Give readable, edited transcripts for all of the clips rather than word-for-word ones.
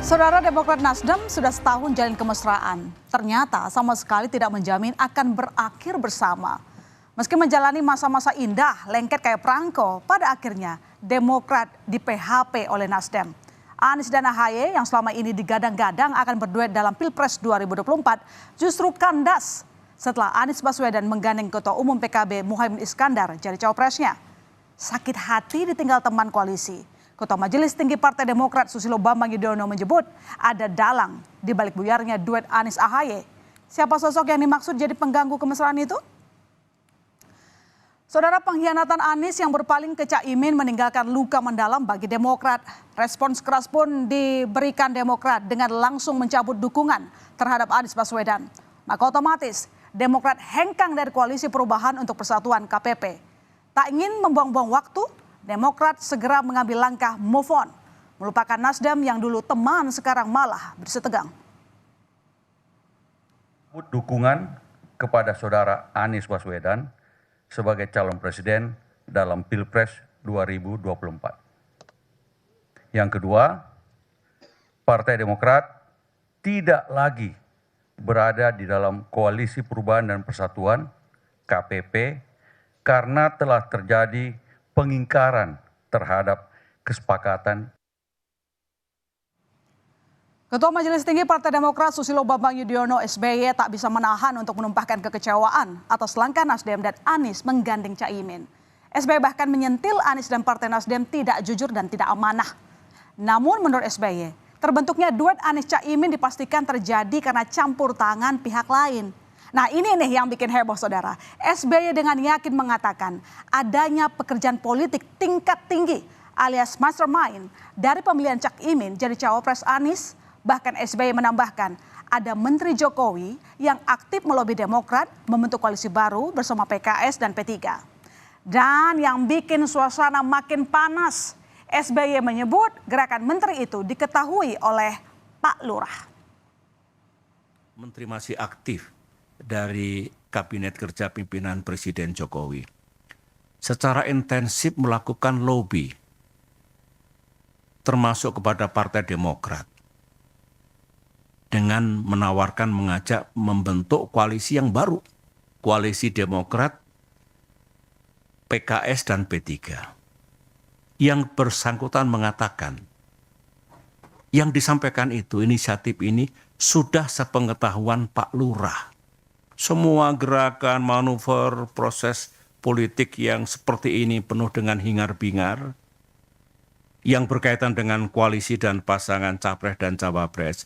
Saudara, Demokrat Nasdem sudah setahun jalin kemesraan. Ternyata sama sekali tidak menjamin akan berakhir bersama. Meski menjalani masa-masa indah, lengket kayak perangko, pada akhirnya Demokrat di PHP oleh Nasdem. Anies dan AHY yang selama ini digadang-gadang akan berduet dalam Pilpres 2024 justru kandas setelah Anies Baswedan menggandeng Ketua Umum PKB Muhaimin Iskandar jadi cawapresnya. Sakit hati ditinggal teman koalisi. Ketua Majelis Tinggi Partai Demokrat Susilo Bambang Yudhoyono menyebut ada dalang di balik buyarnya duet Anies AHY. Siapa sosok yang dimaksud jadi pengganggu kemesraan itu? Saudara, pengkhianatan Anies yang berpaling ke Caimin meninggalkan luka mendalam bagi Demokrat. Respons keras pun diberikan Demokrat dengan langsung mencabut dukungan terhadap Anies Baswedan. Maka otomatis Demokrat hengkang dari Koalisi Perubahan untuk Persatuan KPP. Tak ingin membuang-buang waktu, Demokrat segera mengambil langkah move on, melupakan Nasdem yang dulu teman sekarang malah bersetegang. Dukungan kepada saudara Anies Baswedan sebagai calon presiden dalam Pilpres 2024. Yang kedua, Partai Demokrat tidak lagi berada di dalam Koalisi Perubahan dan Persatuan KPP karena telah terjadi pengingkaran terhadap kesepakatan. Ketua Majelis Tinggi Partai Demokrat Susilo Bambang Yudhoyono SBY tak bisa menahan untuk menumpahkan kekecewaan atas langkah Nasdem dan Anies menggandeng Caimin. SBY bahkan menyentil Anies dan Partai Nasdem tidak jujur dan tidak amanah. Namun menurut SBY, terbentuknya duet Anies Caimin dipastikan terjadi karena campur tangan pihak lain. Nah, ini nih yang bikin heboh, saudara. SBY dengan yakin mengatakan adanya pekerjaan politik tingkat tinggi alias mastermind dari pemilihan Cak Imin jadi cawapres Anies. Bahkan SBY menambahkan ada Menteri Jokowi yang aktif melobi Demokrat membentuk koalisi baru bersama PKS dan P3. Dan yang bikin suasana makin panas, SBY menyebut gerakan menteri itu diketahui oleh Pak Lurah. Menteri masih aktif dari Kabinet Kerja Pimpinan Presiden Jokowi secara intensif melakukan lobby termasuk kepada Partai Demokrat dengan menawarkan mengajak membentuk koalisi yang baru, koalisi Demokrat, PKS dan P3. Yang bersangkutan mengatakan yang disampaikan itu, inisiatif ini sudah sepengetahuan Pak Lurah. Semua gerakan, manuver, proses politik yang seperti ini penuh dengan hingar-bingar, yang berkaitan dengan koalisi dan pasangan capres dan cawapres,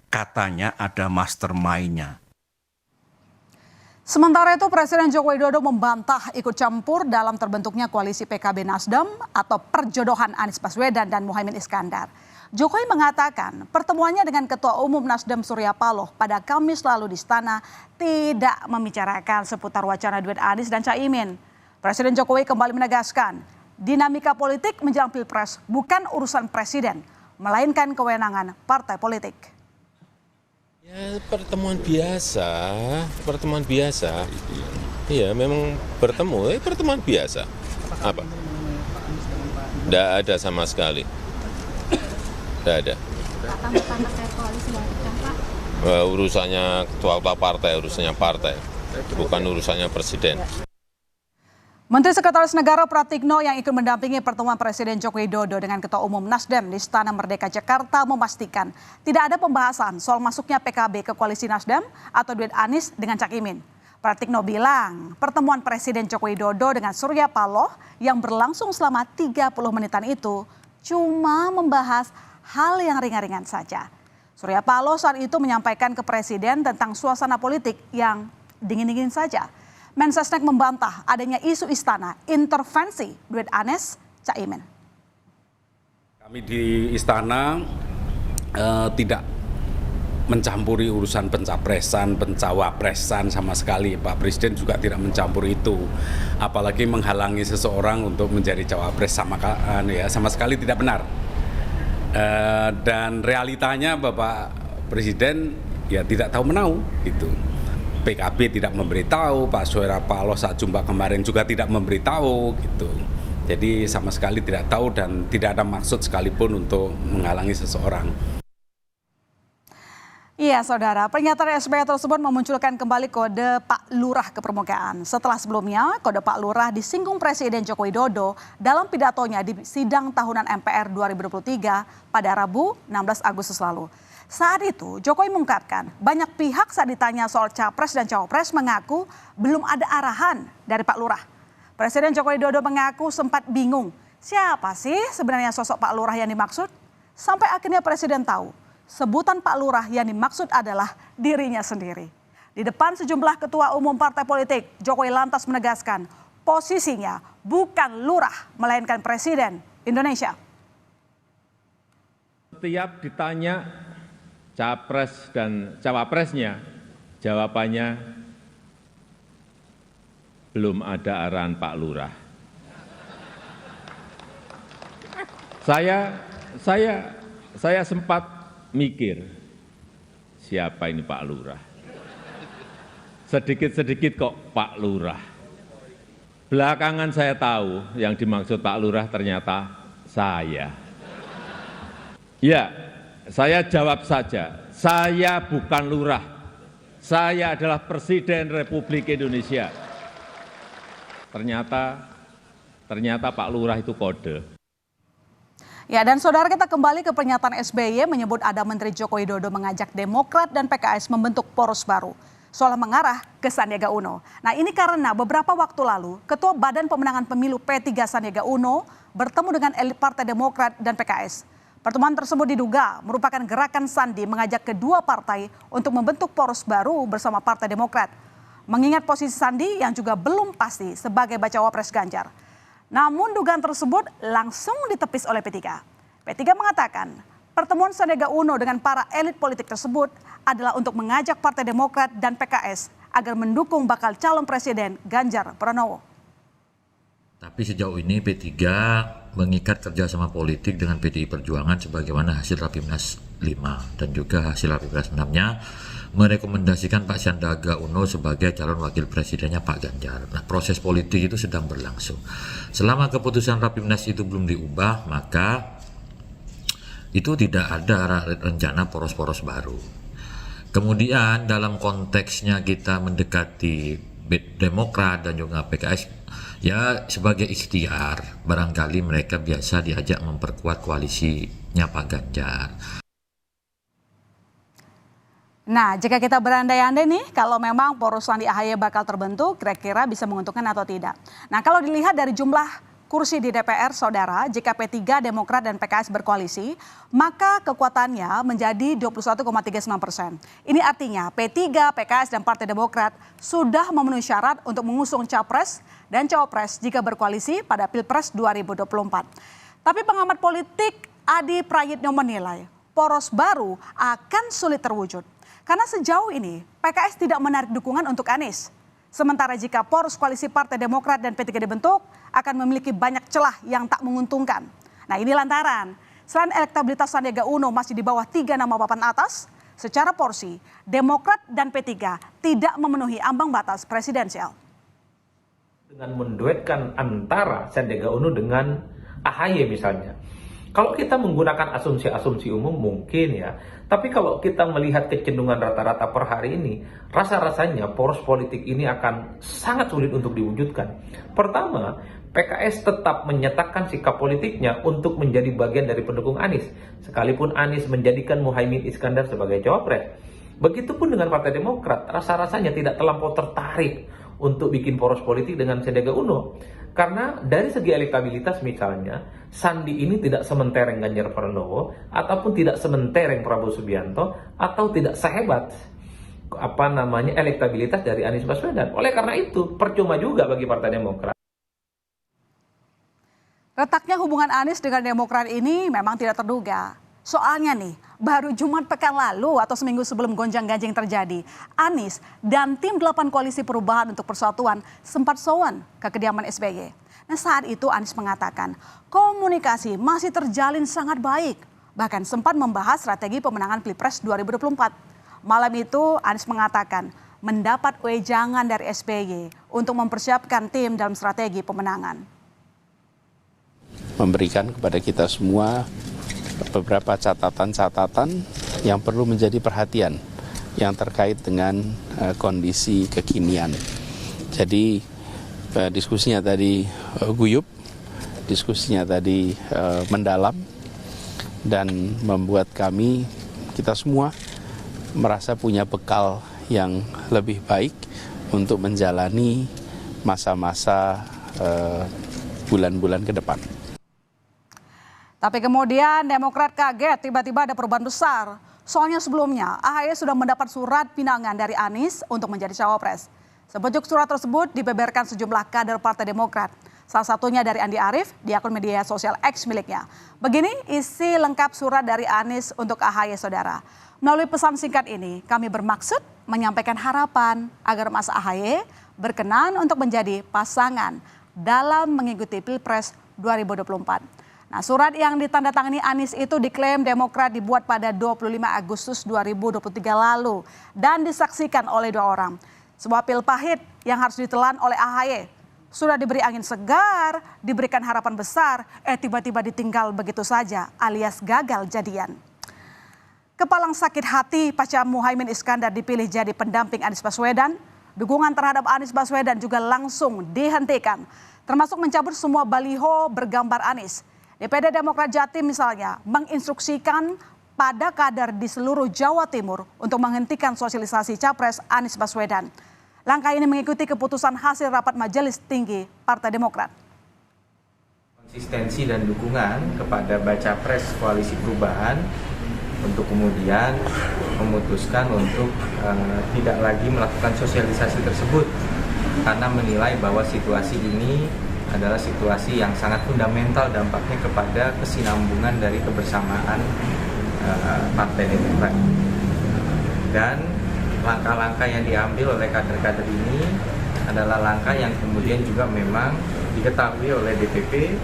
katanya ada mastermind-nya. Sementara itu Presiden Joko Widodo membantah ikut campur dalam terbentuknya koalisi PKB Nasdem atau perjodohan Anies Baswedan dan Muhaimin Iskandar. Jokowi mengatakan pertemuannya dengan Ketua Umum Nasdem Surya Paloh pada Kamis lalu di Istana tidak membicarakan seputar wacana duet Anies dan Caimin. Presiden Jokowi kembali menegaskan dinamika politik menjelang Pilpres bukan urusan presiden, melainkan kewenangan partai politik. Ya, pertemuan biasa. Iya, memang pertemuan biasa. Apa? Tidak ada sama sekali. Tidak ada. Urusannya ketua partai, urusannya partai, bukan urusannya presiden. Menteri Sekretaris Negara Pratikno yang ikut mendampingi pertemuan Presiden Joko Widodo dengan Ketua Umum Nasdem di Istana Merdeka Jakarta memastikan tidak ada pembahasan soal masuknya PKB ke koalisi Nasdem atau duet Anies dengan Cak Imin. Pratikno bilang pertemuan Presiden Joko Widodo dengan Surya Paloh yang berlangsung selama 30 menitan itu cuma membahas hal yang ringan-ringan saja. Surya Paloh saat itu menyampaikan ke Presiden tentang suasana politik yang dingin-dingin saja. Mensesnek membantah adanya isu istana intervensi duet Anies Caimin. Kami di istana tidak mencampuri urusan pencapresan, pencawapresan sama sekali. Pak Presiden juga tidak mencampur itu. Apalagi menghalangi seseorang untuk menjadi cawapres sama sekali tidak benar. Dan realitanya Bapak Presiden ya tidak tahu menau gitu. PKB tidak memberitahu, Pak Surya Paloh saat jumpa kemarin juga tidak memberitahu gitu. Jadi sama sekali tidak tahu dan tidak ada maksud sekalipun untuk menghalangi seseorang. Iya, saudara. Pernyataan SBY tersebut memunculkan kembali kode Pak Lurah ke permukaan. Setelah sebelumnya, kode Pak Lurah disinggung Presiden Joko Widodo dalam pidatonya di sidang tahunan MPR 2023 pada Rabu 16 Agustus lalu. Saat itu, Jokowi mengungkapkan banyak pihak saat ditanya soal Capres dan Cawapres mengaku belum ada arahan dari Pak Lurah. Presiden Joko Widodo mengaku sempat bingung, siapa sih sebenarnya sosok Pak Lurah yang dimaksud? Sampai akhirnya Presiden tahu. Sebutan Pak Lurah yang dimaksud adalah dirinya sendiri. Di depan sejumlah ketua umum partai politik, Jokowi lantas menegaskan posisinya bukan lurah, melainkan Presiden Indonesia. Setiap ditanya Capres dan Cawapresnya, jawabannya belum ada arahan Pak Lurah. Saya sempat mikir, siapa ini Pak Lurah? Sedikit-sedikit kok Pak Lurah. Belakangan saya tahu yang dimaksud Pak Lurah ternyata saya. Ya, saya jawab saja, saya bukan lurah. Saya adalah Presiden Republik Indonesia. Ternyata Pak Lurah itu kode. Ya, dan saudara, kita kembali ke pernyataan SBY menyebut ada Menteri Joko Widodo mengajak Demokrat dan PKS membentuk poros baru, seolah mengarah ke Sandiaga Uno. Nah, ini karena beberapa waktu lalu Ketua Badan Pemenangan Pemilu P3 Sandiaga Uno bertemu dengan elit Partai Demokrat dan PKS. Pertemuan tersebut diduga merupakan gerakan Sandi mengajak kedua partai untuk membentuk poros baru bersama Partai Demokrat. Mengingat posisi Sandi yang juga belum pasti sebagai bacawa pres Ganjar. Namun dugaan tersebut langsung ditepis oleh P3. P3 mengatakan pertemuan Sandiaga Uno dengan para elit politik tersebut adalah untuk mengajak Partai Demokrat dan PKS agar mendukung bakal calon presiden Ganjar Pranowo. Tapi sejauh ini P3 mengikat kerjasama politik dengan PDI Perjuangan sebagaimana hasil Rapimnas 5 dan juga hasil Rapimnas 6-nya merekomendasikan Pak Sandiaga Uno sebagai calon wakil presidennya Pak Ganjar. Nah, proses politik itu sedang berlangsung. Selama keputusan Rapimnas itu belum diubah, maka itu tidak ada rencana poros-poros baru. Kemudian dalam konteksnya kita mendekati Demokrat dan juga PKS, ya sebagai ikhtiar, barangkali mereka biasa diajak memperkuat koalisinya Pak Ganjar. Nah, jika kita berandai-andai nih, kalau memang poros Sandi AHY bakal terbentuk, kira-kira bisa menguntungkan atau tidak. Nah, kalau dilihat dari jumlah kursi di DPR, saudara, jika P3, Demokrat, dan PKS berkoalisi, maka kekuatannya menjadi 21,39%. Ini artinya P3, PKS, dan Partai Demokrat sudah memenuhi syarat untuk mengusung Capres dan Cawapres jika berkoalisi pada Pilpres 2024. Tapi pengamat politik Adi Prayitno menilai poros baru akan sulit terwujud. Karena sejauh ini PKS tidak menarik dukungan untuk Anies. Sementara jika poros koalisi Partai Demokrat dan P3 dibentuk akan memiliki banyak celah yang tak menguntungkan. Nah, ini lantaran selain elektabilitas Sandiaga Uno masih di bawah 3 nama papan atas, secara porsi Demokrat dan P3 tidak memenuhi ambang batas presidensial. Dengan menduetkan antara Sandiaga Uno dengan AHY misalnya. Kalau kita menggunakan asumsi-asumsi umum mungkin ya, tapi kalau kita melihat kecenderungan rata-rata per hari ini, rasa-rasanya poros politik ini akan sangat sulit untuk diwujudkan. Pertama, PKS tetap menyatakan sikap politiknya untuk menjadi bagian dari pendukung Anies, sekalipun Anies menjadikan Muhaimin Iskandar sebagai cawapres. Begitupun dengan Partai Demokrat, rasa-rasanya tidak terlampau tertarik untuk bikin poros politik dengan Sandiaga Uno. Karena dari segi elektabilitas misalnya, Sandi ini tidak sementereng Ganjar Pranowo, ataupun tidak sementereng Prabowo Subianto, atau tidak sehebat elektabilitas dari Anies Baswedan. Oleh karena itu, percuma juga bagi Partai Demokrat. Retaknya hubungan Anies dengan Demokrat ini memang tidak terduga. Soalnya nih, baru Jumat pekan lalu atau seminggu sebelum gonjang-ganjing terjadi, Anies dan tim 8 koalisi perubahan untuk persatuan sempat sowan ke kediaman SBY. Nah, saat itu Anies mengatakan komunikasi masih terjalin sangat baik. Bahkan sempat membahas strategi pemenangan Pilpres 2024. Malam itu Anies mengatakan mendapat wejangan dari SBY untuk mempersiapkan tim dalam strategi pemenangan. Memberikan kepada kita semua beberapa catatan-catatan yang perlu menjadi perhatian yang terkait dengan kondisi kekinian. Jadi diskusinya tadi guyup, diskusinya tadi mendalam, dan membuat kita semua merasa punya bekal yang lebih baik untuk menjalani masa-masa bulan-bulan ke depan. Tapi kemudian Demokrat kaget tiba-tiba ada perubahan besar. Soalnya sebelumnya AHY sudah mendapat surat pinangan dari Anies untuk menjadi cawapres. Sepucuk surat tersebut dibeberkan sejumlah kader Partai Demokrat. Salah satunya dari Andi Arief di akun media sosial X miliknya. Begini isi lengkap surat dari Anies untuk AHY, saudara. Melalui pesan singkat ini, kami bermaksud menyampaikan harapan agar Mas AHY berkenan untuk menjadi pasangan dalam mengikuti Pilpres 2024. Nah, surat yang ditandatangani Anies itu diklaim Demokrat dibuat pada 25 Agustus 2023 lalu dan disaksikan oleh 2 orang. Sebuah pil pahit yang harus ditelan oleh AHY. Sudah diberi angin segar, diberikan harapan besar, tiba-tiba ditinggal begitu saja alias gagal jadian. Kepalang sakit hati pasca Muhaimin Iskandar dipilih jadi pendamping Anies Baswedan, dukungan terhadap Anies Baswedan juga langsung dihentikan, termasuk mencabut semua baliho bergambar Anies. DPD Demokrat Jatim misalnya menginstruksikan pada kader di seluruh Jawa Timur untuk menghentikan sosialisasi Capres Anies Baswedan. Langkah ini mengikuti keputusan hasil rapat Majelis Tinggi Partai Demokrat. Konsistensi dan dukungan kepada baca pres Koalisi Perubahan untuk kemudian memutuskan untuk tidak lagi melakukan sosialisasi tersebut karena menilai bahwa situasi ini adalah situasi yang sangat fundamental dampaknya kepada kesinambungan dari kebersamaan Partai Demokrat. Dan langkah-langkah yang diambil oleh kader-kader ini adalah langkah yang kemudian juga memang diketahui oleh DPP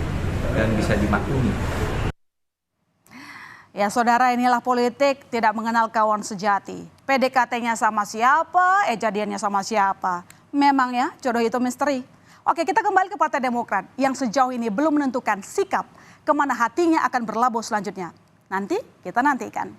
dan bisa dimaklumi. Ya saudara, inilah politik tidak mengenal kawan sejati. PDKT-nya sama siapa, jadiannya sama siapa. Memang ya jodoh itu misteri. Oke, kita kembali ke Partai Demokrat yang sejauh ini belum menentukan sikap kemana hatinya akan berlabuh selanjutnya. Nanti kita nantikan.